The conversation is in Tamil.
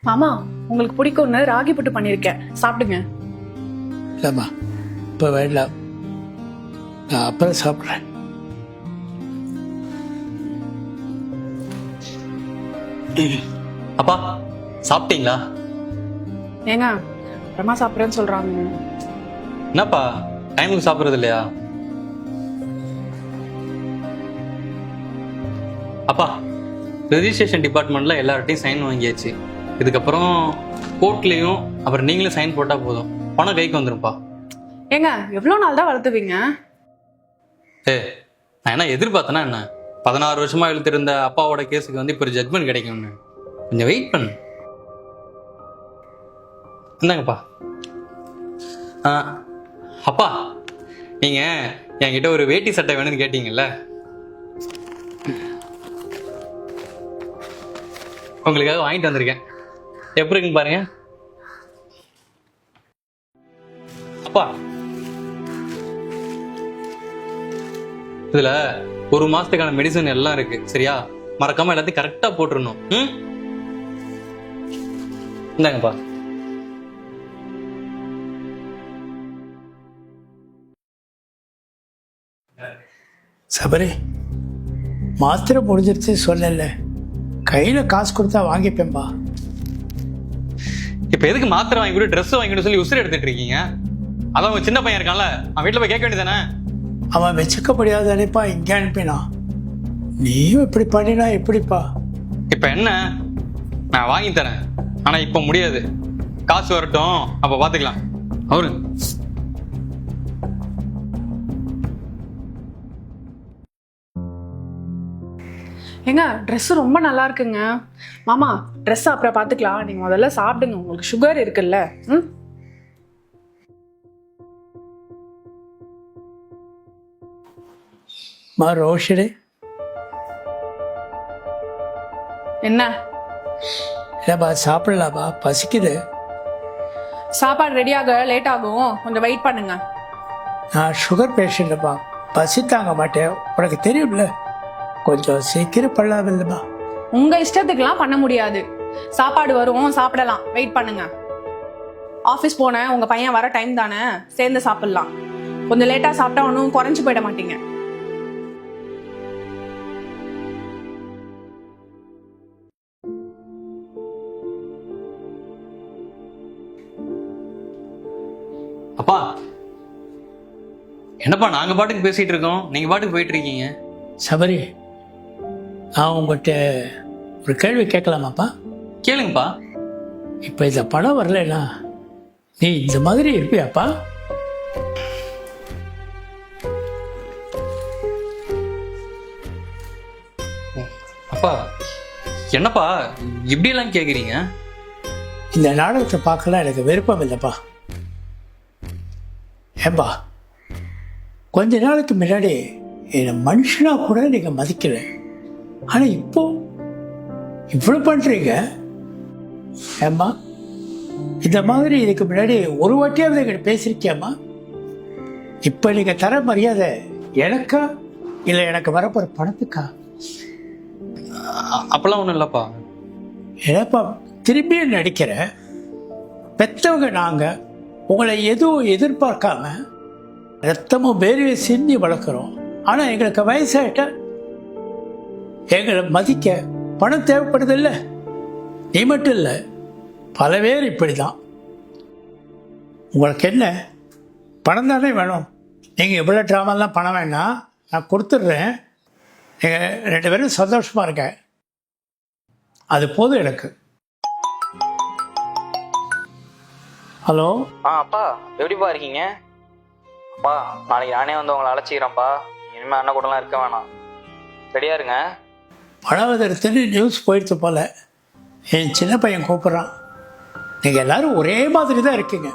மாமா, உங்களுக்கு பிடிக்கும்னு ராகி புட்டு பண்ணிருக்கேன், சாப்பிடுங்க. இல்லைம்மா, இப்போ வேண்டாம், நான் அப்புறம் சாப்பிட்றேன். அப்பா சாப்பிட்டீங்களா? ஏங்க அப்புறமா சாப்பிட்றேன்னு சொல்றாங்க. என்னப்பா டைமுக்கு சாப்பிட்றது இல்லையா? அப்பா ரெஜிஸ்ட்ரேஷன் டிபார்ட்மெண்ட்ல எல்லார்ட்டையும் சைன் வாங்கியாச்சு. இதுக்கப்புறம் கோர்ட்லயும் அப்புறம் நீங்களும் சைன் போட்டா போதும், பணம் கைக்கு வந்துரும்ப்பா. ஏங்க எவ்வளவு நாள் தான் வளர்த்துவீங்க? நான் என்ன எதிர்பார்த்தேன்னா என்ன, 16 வருஷமா இழுத்திருந்த அப்பாவோட கேஸுக்கு வந்து இப்போ ஒரு ஜட்மெண்ட் கிடைக்கும்னு. கொஞ்சம் வெயிட் பண்ணு. இந்தாங்கப்பா. அப்பா நீங்க என்கிட்ட ஒரு வேட்டி சட்டை வேணும்னு கேட்டீங்கல்ல, உங்களுக்காக வாங்கிட்டு வந்திருக்கேன். எப்படி இருக்குன்னு பாருங்க. அப்பா இதுல 1 மாசத்துக்கான மெடிசன் எல்லாம் இருக்கு, சரியா? மறக்காம எல்லாத்தையும் கரெக்டா போட்டுருணும். இந்தாங்கப்பா. சபரி, மாத்திரை முடிஞ்சிருச்சு சொல்லல, கையில் காசு கொடுத்தா வாங்கிப்பேன்பா. இப்ப எதுக்கு மாத்திரை வாங்கி கூட ட்ரெஸ் வாங்கி சொல்லி உசுறு எடுத்துட்டு இருக்கீங்க? அதான் உங்க சின்ன பையன் இருக்கான்ல, அவன் வீட்டுல போய் கேட்க வேண்டியதானே? அவன் வச்சுக்க முடியாத அனுப்பா, இங்கே அனுப்பினா. நீயும் இப்படி பண்ணினா எப்படிப்பா? இப்ப என்ன, நான் வாங்கி தரேன், ஆனா இப்ப முடியாது. காசு வரட்டும், அப்ப பாத்துக்கலாம். அவரு ஏங்க ட்ரெஸ் ரொம்ப நல்லா இருக்குங்க. மாமா ட்ரெஸ் அப்புறம் பாத்துக்கலாம், நீங்க முதல்ல சாப்பிடுங்க, உங்களுக்கு சுகர் இருக்குல்ல. மா ரோஷினி, என்ன இல்லைப்பா சாப்பிடலாப்பா, பசிக்குது. சாப்பாடு ரெடியாக லேட் ஆகும், கொஞ்சம் வெயிட் பண்ணுங்க. நான் சுகர் பேஷண்ட்டுப்பா, பசி தாங்க மாட்டேன், உனக்கு தெரியும்ல. கொஞ்சம் சீக்கிரம் பண்ணலாம் இல்லைம்மா? உங்க இஷ்டத்துக்குலாம் பண்ண முடியாது. சாப்பாடு வரும், சாப்பிடலாம், வெயிட் பண்ணுங்க. ஆஃபீஸ் போனேன், உங்க பையன் வர டைம் தானே, சேர்ந்து சாப்பிடலாம். கொஞ்சம் லேட்டா சாப்பிட்டா ஒன்றும் குறைஞ்சு போயிட மாட்டீங்க. அப்பா என்னப்பா, நாங்க பாட்டுக்கு பேசிட்டு இருக்கோம், நீங்க பாட்டுக்கு போயிட்டு இருக்கீங்க. சபரி, நான் உங்கள்கிட்ட ஒரு கேள்வி கேட்கலாமாப்பா? கேளுங்கப்பா. இப்போ இந்த படம் வரலன்னா நீ இந்த மாதிரி இருப்பியாப்பா? அப்பா என்னப்பா இப்படி எல்லாம் கேக்குறீங்க? இந்த நாடகத்தை பார்க்கலாம் எனக்கு விருப்பம் இல்லைப்பா. ஏன்பா, கொஞ்ச நாளைக்கு முன்னாடி என்னை மனுஷனா கூட நீங்க மதிக்கல, ஆனா இப்போ இவ்வளவு பண்றீங்க. ஏம்மா, இந்த மாதிரி இதுக்கு முன்னாடி ஒரு வாட்டியாவது எங்கிட்ட பேசியிருக்கியாம்மா? இப்ப நீங்க தர மரியாதை எனக்கா இல்லை எனக்கு வரப்போற பணத்துக்கா? அப்பெல்லாம் ஒண்ணும் இல்லப்பா. ஏப்பா திரும்பியும் நடிக்கிற? பெற்றவங்க நாங்க உங்களை எதுவும் எதிர்பார்க்காம ரத்தமும் வேர்வை சிந்தி வளர்க்குறோம். ஆனா எங்களுக்கு வயசாயிட்ட எங்களை மதிக்க பணம் தேவைப்படுது இல்லை? நீ மட்டும் இல்லை, பல பேர் இப்படிதான். உங்களுக்கு என்ன, பணம் தானே வேணும்? நீங்கள் இவ்வளோ ட்ராமாலாம் பணம் வேணாம், நான் கொடுத்துட்றேன். நீங்கள் 2 பேரும் சந்தோஷமாக இருங்க, அது போதும் எனக்கு. ஹலோ. அப்பா எப்படிப்பா இருக்கீங்க? அப்பா நாளைக்கு நானே வந்து உங்களை அழைச்சிக்கிறேன்ப்பா. இனிமேல் அண்ணன் கூடலாம் இருக்க வேணாம், ரெடியா இருங்க. பழவதற்கு நியூஸ் போயிடுச்சு போல, என் சின்ன பையன் கூப்பிட்றான். நீங்கள் எல்லாரும் ஒரே மாதிரி தான் இருக்கீங்க.